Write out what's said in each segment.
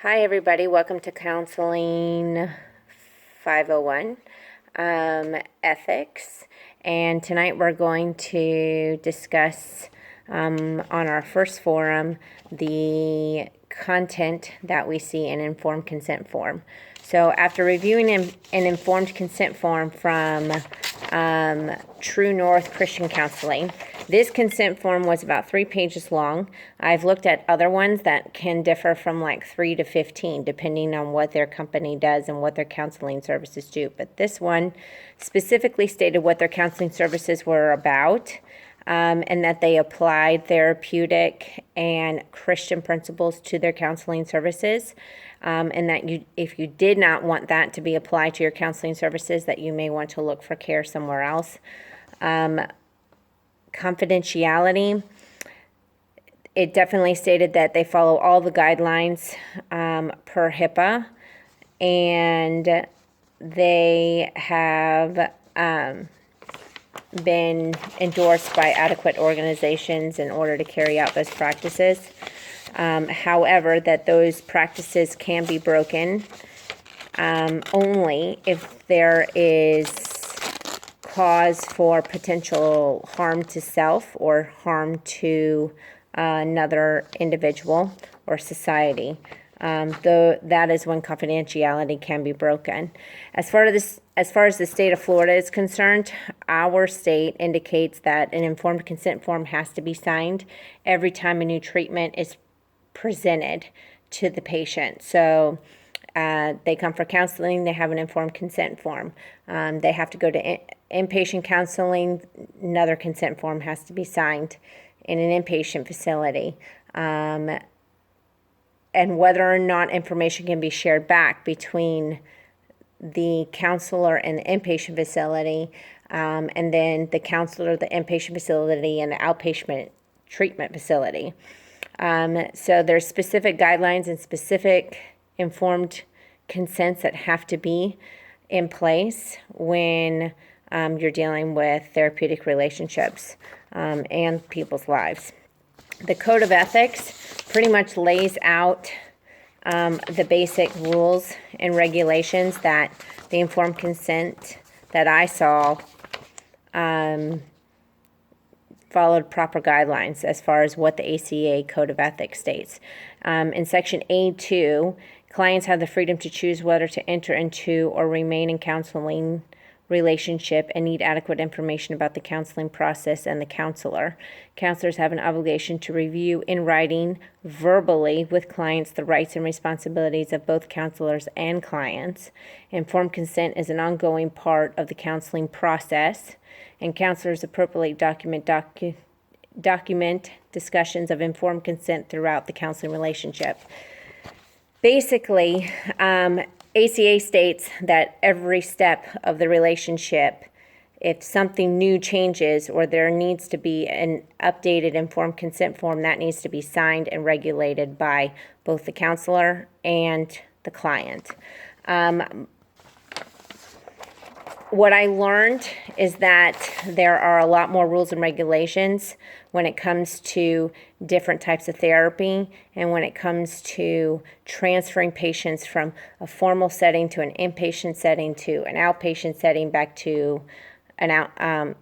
Hi, everybody. Welcome to Counseling 501 Ethics. And tonight we're going to discuss on our first forum the content that we see in informed consent form. So after reviewing an informed consent form from True North Christian Counseling, this consent form was about 3 pages long. I've looked at other ones that can differ from like 3 to 15, depending on what their company does and what their counseling services do. But this one specifically stated what their counseling services were about, and that they applied therapeutic and Christian principles to their counseling services, and that if you did not want that to be applied to your counseling services, that you may want to look for care somewhere else. Confidentiality, it definitely stated that they follow all the guidelines per HIPAA, and they have been endorsed by adequate organizations in order to carry out those practices. However, that those practices can be broken only if there is cause for potential harm to self or harm to another individual or society. Though that is when confidentiality can be broken. As far as the state of Florida is concerned, our state indicates that an informed consent form has to be signed every time a new treatment is presented to the patient. So they come for counseling, they have an informed consent form. They have to go to inpatient counseling, another consent form has to be signed in an inpatient facility. And whether or not information can be shared back between the counselor and the inpatient facility, and then the counselor, the inpatient facility, and the outpatient treatment facility. So there's specific guidelines and specific informed consents that have to be in place when you're dealing with therapeutic relationships and people's lives. The Code of Ethics pretty much lays out the basic rules and regulations that the informed consent that I saw followed proper guidelines as far as what the ACA Code of Ethics states. In Section A2, clients have the freedom to choose whether to enter into or remain in counseling relationship and need adequate information about the counseling process and the counselor. Counselors have an obligation to review in writing, verbally, with clients the rights and responsibilities of both counselors and clients. Informed consent is an ongoing part of the counseling process, and counselors appropriately document discussions of informed consent throughout the counseling relationship. Basically, ACA states that every step of the relationship, if something new changes or there needs to be an updated informed consent form, that needs to be signed and regulated by both the counselor and the client. What I learned is that there are a lot more rules and regulations when it comes to different types of therapy and when it comes to transferring patients from a formal setting to an inpatient setting to an outpatient setting back to a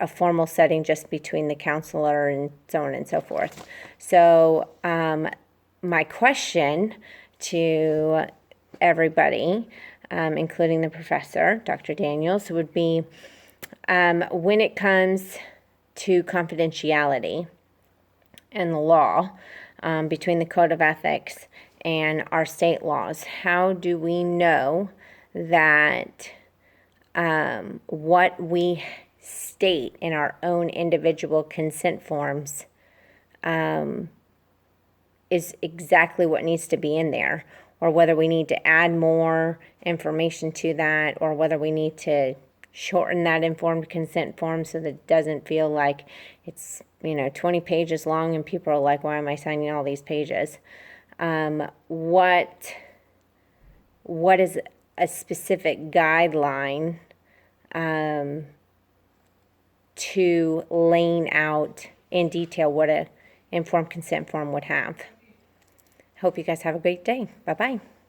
formal setting just between the counselor and so on and so forth. So my question to everybody, including the professor, Dr. Daniels, would be when it comes to confidentiality and the law between the Code of Ethics and our state laws, how do we know that what we state in our own individual consent forms is exactly what needs to be in there, or whether we need to add more information to that, or whether we need to shorten that informed consent form so that it doesn't feel like it's 20 pages long and people are like, why am I signing all these pages? What is a specific guideline to laying out in detail what an informed consent form would have? hope you guys have a great day. Bye-bye.